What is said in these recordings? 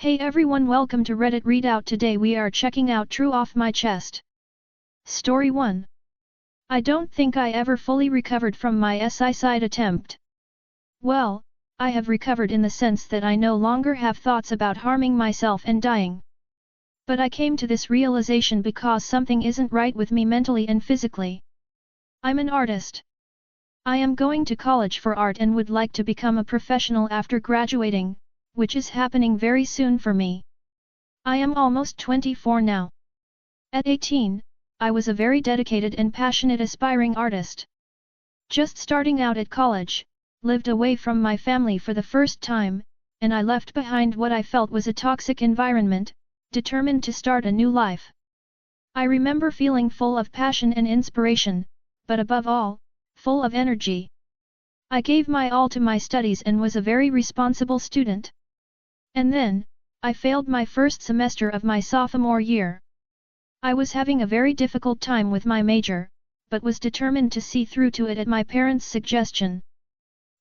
Hey everyone, welcome to Reddit Readout. Today we are checking out True Off My Chest. Story 1. I don't think I ever fully recovered from my s-icide attempt. Well, I have recovered in the sense that I no longer have thoughts about harming myself and dying. But I came to this realization because something isn't right with me mentally and physically. I'm an artist. I am going to college for art and would like to become a professional after graduating, which is happening very soon for me. I am almost 24 now. At 18, I was a very dedicated and passionate aspiring artist. Just starting out at college, lived away from my family for the first time, and I left behind what I felt was a toxic environment, determined to start a new life. I remember feeling full of passion and inspiration, but above all, full of energy. I gave my all to my studies and was a very responsible student. And then, I failed my first semester of my sophomore year. I was having a very difficult time with my major, but was determined to see through to it at my parents' suggestion.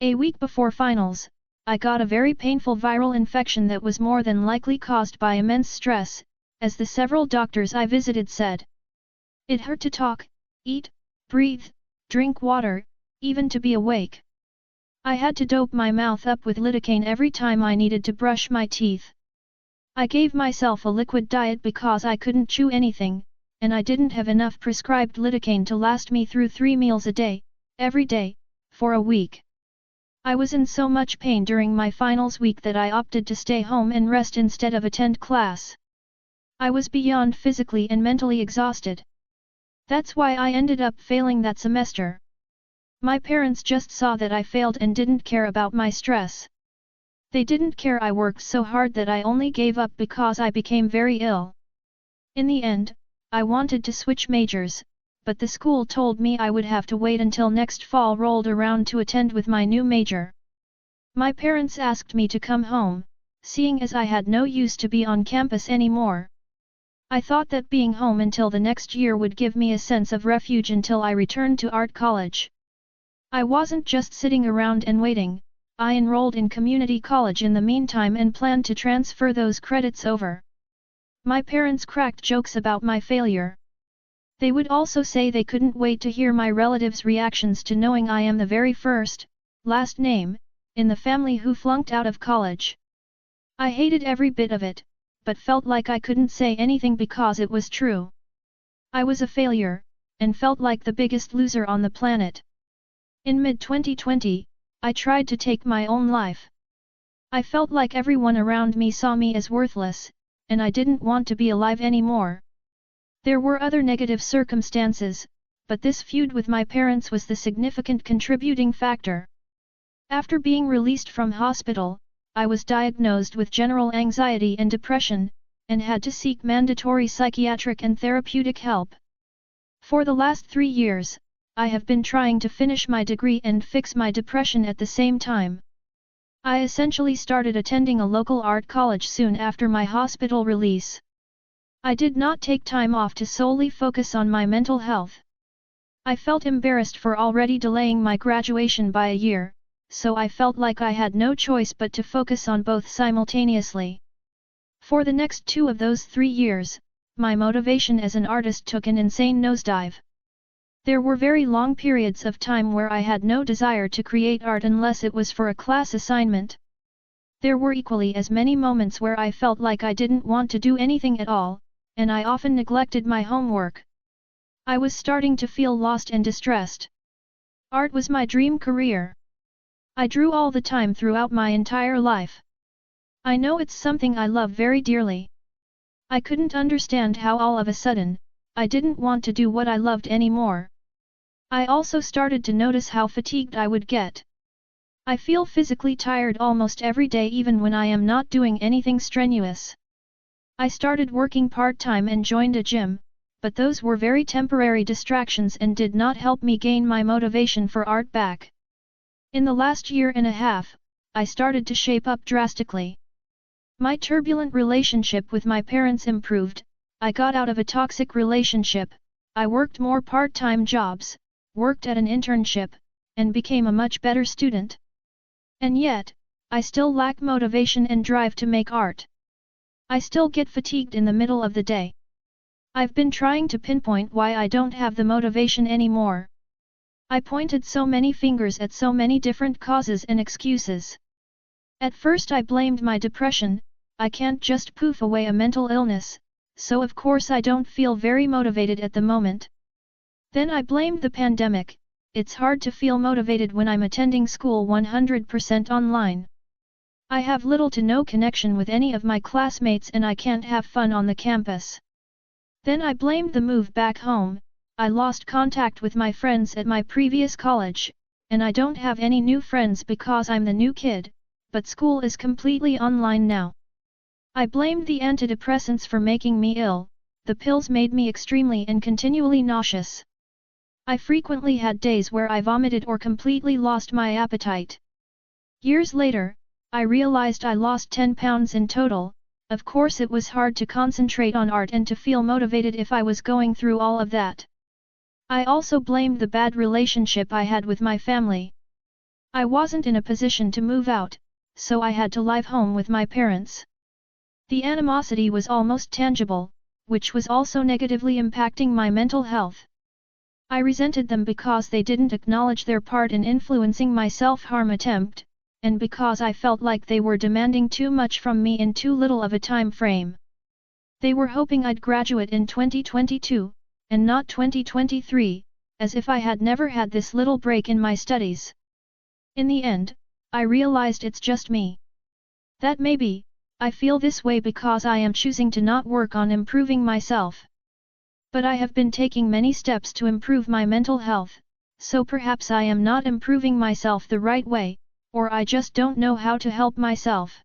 A week before finals, I got a very painful viral infection that was more than likely caused by immense stress, as the several doctors I visited said. It hurt to talk, eat, breathe, drink water, even to be awake. I had to dope my mouth up with lidocaine every time I needed to brush my teeth. I gave myself a liquid diet because I couldn't chew anything, and I didn't have enough prescribed lidocaine to last me through 3 meals a day, every day, for a week. I was in so much pain during my finals week that I opted to stay home and rest instead of attend class. I was beyond physically and mentally exhausted. That's why I ended up failing that semester. My parents just saw that I failed and didn't care about my stress. They didn't care I worked so hard that I only gave up because I became very ill. In the end, I wanted to switch majors, but the school told me I would have to wait until next fall rolled around to attend with my new major. My parents asked me to come home, seeing as I had no use to be on campus anymore. I thought that being home until the next year would give me a sense of refuge until I returned to art college. I wasn't just sitting around and waiting, I enrolled in community college in the meantime and planned to transfer those credits over. My parents cracked jokes about my failure. They would also say they couldn't wait to hear my relatives' reactions to knowing I am the very first, last name, in the family who flunked out of college. I hated every bit of it, but felt like I couldn't say anything because it was true. I was a failure, and felt like the biggest loser on the planet. In mid-2020, I tried to take my own life. I felt like everyone around me saw me as worthless, and I didn't want to be alive anymore. There were other negative circumstances, but this feud with my parents was the significant contributing factor. After being released from hospital, I was diagnosed with general anxiety and depression, and had to seek mandatory psychiatric and therapeutic help. For the last 3 years, I have been trying to finish my degree and fix my depression at the same time. I essentially started attending a local art college soon after my hospital release. I did not take time off to solely focus on my mental health. I felt embarrassed for already delaying my graduation by a year, so I felt like I had no choice but to focus on both simultaneously. For the next 2 of those 3 years, my motivation as an artist took an insane nosedive. There were very long periods of time where I had no desire to create art unless it was for a class assignment. There were equally as many moments where I felt like I didn't want to do anything at all, and I often neglected my homework. I was starting to feel lost and distressed. Art was my dream career. I drew all the time throughout my entire life. I know it's something I love very dearly. I couldn't understand how all of a sudden, I didn't want to do what I loved anymore. I also started to notice how fatigued I would get. I feel physically tired almost every day even when I am not doing anything strenuous. I started working part-time and joined a gym, but those were very temporary distractions and did not help me gain my motivation for art back. In the last year and a half, I started to shape up drastically. My turbulent relationship with my parents improved, I got out of a toxic relationship, I worked more part-time jobs, worked at an internship, and became a much better student. And yet, I still lack motivation and drive to make art. I still get fatigued in the middle of the day. I've been trying to pinpoint why I don't have the motivation anymore. I pointed so many fingers at so many different causes and excuses. At first I blamed my depression. I can't just poof away a mental illness, so of course I don't feel very motivated at the moment. Then I blamed the pandemic. It's hard to feel motivated when I'm attending school 100% online. I have little to no connection with any of my classmates and I can't have fun on the campus. Then I blamed the move back home. I lost contact with my friends at my previous college, and I don't have any new friends because I'm the new kid, but school is completely online now. I blamed the antidepressants for making me ill. The pills made me extremely and continually nauseous. I frequently had days where I vomited or completely lost my appetite. Years later, I realized I lost 10 pounds in total. Of course it was hard to concentrate on art and to feel motivated if I was going through all of that. I also blamed the bad relationship I had with my family. I wasn't in a position to move out, so I had to live home with my parents. The animosity was almost tangible, which was also negatively impacting my mental health. I resented them because they didn't acknowledge their part in influencing my self-harm attempt, and because I felt like they were demanding too much from me in too little of a time frame. They were hoping I'd graduate in 2022, and not 2023, as if I had never had this little break in my studies. In the end, I realized it's just me. That maybe, I feel this way because I am choosing to not work on improving myself. But I have been taking many steps to improve my mental health, so perhaps I am not improving myself the right way, or I just don't know how to help myself.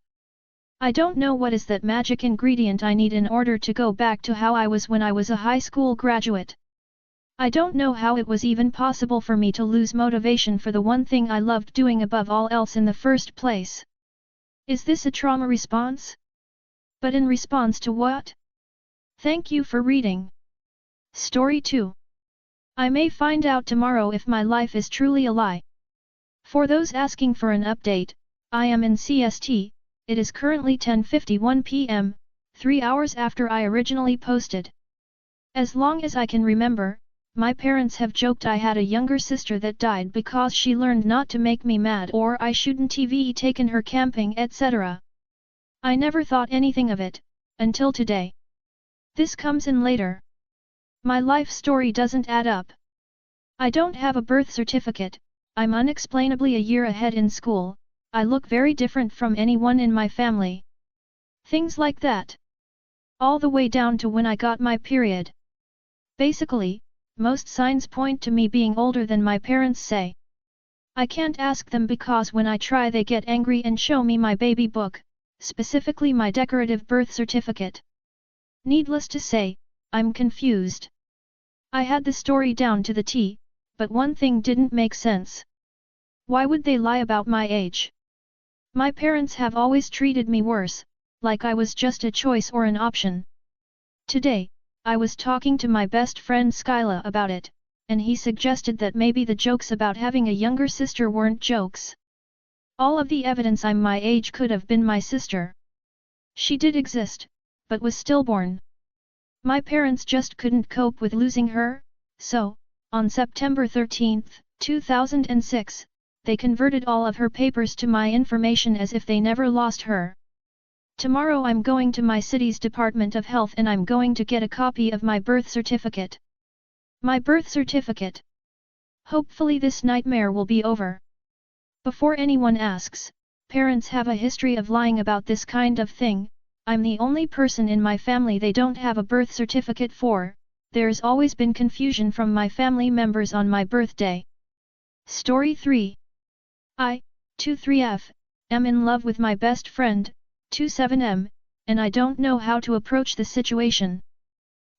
I don't know what is that magic ingredient I need in order to go back to how I was when I was a high school graduate. I don't know how it was even possible for me to lose motivation for the one thing I loved doing above all else in the first place. Is this a trauma response? But in response to what? Thank you for reading. Story 2. I may find out tomorrow if my life is truly a lie. For those asking for an update, I am in CST. It is currently 10:51 p.m., 3 hours after I originally posted. As long as I can remember, my parents have joked I had a younger sister that died because she learned not to make me mad or I shouldn't have taken her camping, etc. I never thought anything of it, until today. This comes in later. My life story doesn't add up. I don't have a birth certificate, I'm unexplainably a year ahead in school, I look very different from anyone in my family. Things like that. All the way down to when I got my period. Basically, most signs point to me being older than my parents say. I can't ask them because when I try they get angry and show me my baby book, specifically my decorative birth certificate. Needless to say, I'm confused. I had the story down to the T, but one thing didn't make sense. Why would they lie about my age? My parents have always treated me worse, like I was just a choice or an option. Today, I was talking to my best friend Skyla about it, and he suggested that maybe the jokes about having a younger sister weren't jokes. All of the evidence I'm my age could have been my sister. She did exist, but was stillborn. My parents just couldn't cope with losing her, so, on September 13, 2006, they converted all of her papers to my information as if they never lost her. Tomorrow I'm going to my city's Department of Health and I'm going to get a copy of my birth certificate. My birth certificate. Hopefully this nightmare will be over. Before anyone asks, parents have a history of lying about this kind of thing. I'm the only person in my family they don't have a birth certificate for. There's always been confusion from my family members on my birthday. Story 3. I, 23F, am in love with my best friend, 27M, and I don't know how to approach the situation.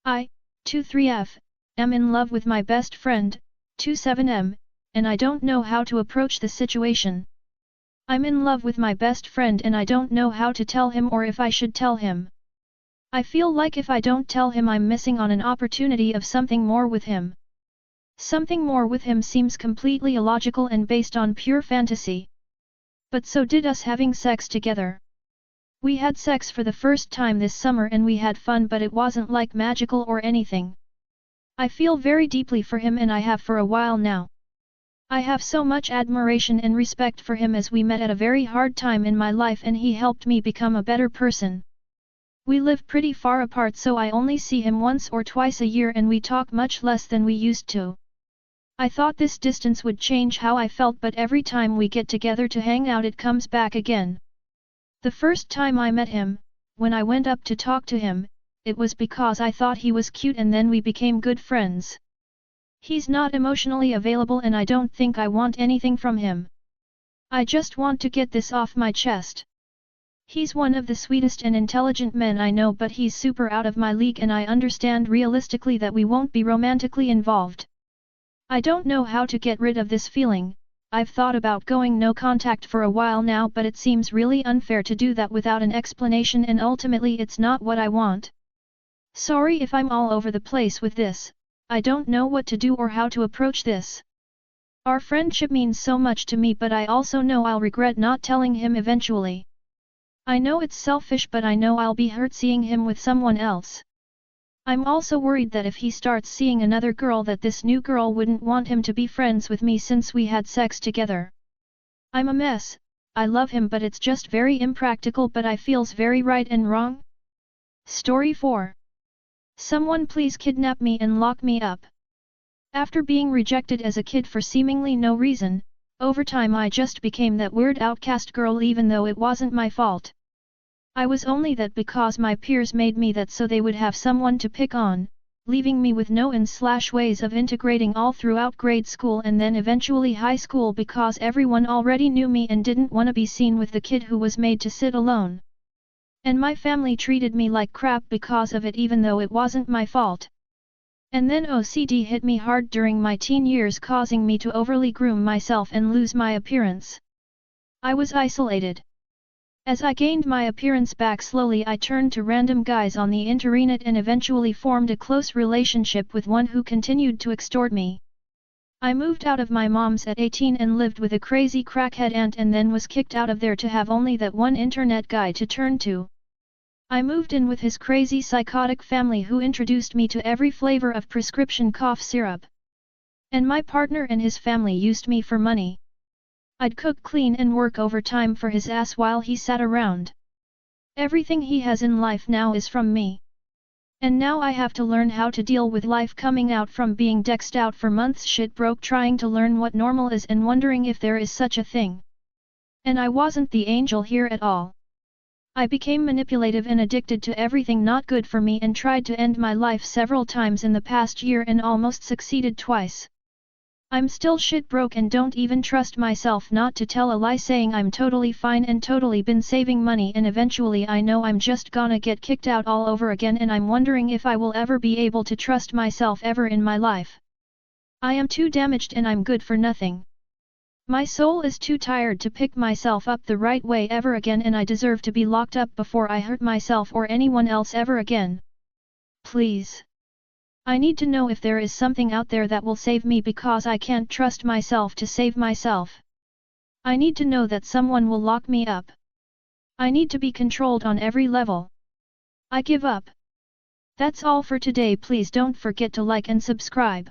I, 23F, am in love with my best friend, 27M, and I don't know how to approach the situation. I'm in love with my best friend and I don't know how to tell him or if I should tell him. I feel like if I don't tell him I'm missing on an opportunity of something more with him. Something more with him seems completely illogical and based on pure fantasy. But so did us having sex together. We had sex for the first time this summer and we had fun, but it wasn't like magical or anything. I feel very deeply for him and I have for a while now. I have so much admiration and respect for him as we met at a very hard time in my life and he helped me become a better person. We live pretty far apart, so I only see him once or twice a year and we talk much less than we used to. I thought this distance would change how I felt, but every time we get together to hang out it comes back again. The first time I met him, when I went up to talk to him, it was because I thought he was cute and then we became good friends. He's not emotionally available and I don't think I want anything from him. I just want to get this off my chest. He's one of the sweetest and intelligent men I know, but he's super out of my league and I understand realistically that we won't be romantically involved. I don't know how to get rid of this feeling. I've thought about going no contact for a while now, but it seems really unfair to do that without an explanation and ultimately it's not what I want. Sorry if I'm all over the place with this, I don't know what to do or how to approach this. Our friendship means so much to me, but I also know I'll regret not telling him eventually. I know it's selfish, but I know I'll be hurt seeing him with someone else. I'm also worried that if he starts seeing another girl that this new girl wouldn't want him to be friends with me since we had sex together. I'm a mess, I love him but it's just very impractical, but I feels very right and wrong. Story 4. Someone please kidnap me and lock me up. After being rejected as a kid for seemingly no reason, over time I just became that weird outcast girl even though it wasn't my fault. I was only that because my peers made me that so they would have someone to pick on, leaving me with no ways of integrating all throughout grade school and then eventually high school because everyone already knew me and didn't want to be seen with the kid who was made to sit alone. And my family treated me like crap because of it even though it wasn't my fault. And then OCD hit me hard during my teen years, causing me to overly groom myself and lose my appearance. I was isolated. As I gained my appearance back slowly, I turned to random guys on the internet and eventually formed a close relationship with one who continued to extort me. I moved out of my mom's at 18 and lived with a crazy crackhead aunt and then was kicked out of there to have only that one internet guy to turn to. I moved in with his crazy psychotic family who introduced me to every flavor of prescription cough syrup. And my partner and his family used me for money. I'd cook, clean and work overtime for his ass while he sat around. Everything he has in life now is from me. And now I have to learn how to deal with life coming out from being dexed out for months shit broke trying to learn what normal is and wondering if there is such a thing. And I wasn't the angel here at all. I became manipulative and addicted to everything not good for me and tried to end my life several times in the past year and almost succeeded twice. I'm still shit broke and don't even trust myself not to tell a lie saying I'm totally fine and totally been saving money, and eventually I know I'm just gonna get kicked out all over again and I'm wondering if I will ever be able to trust myself ever in my life. I am too damaged and I'm good for nothing. My soul is too tired to pick myself up the right way ever again and I deserve to be locked up before I hurt myself or anyone else ever again. Please. I need to know if there is something out there that will save me because I can't trust myself to save myself. I need to know that someone will lock me up. I need to be controlled on every level. I give up. That's all for today. Please don't forget to like and subscribe.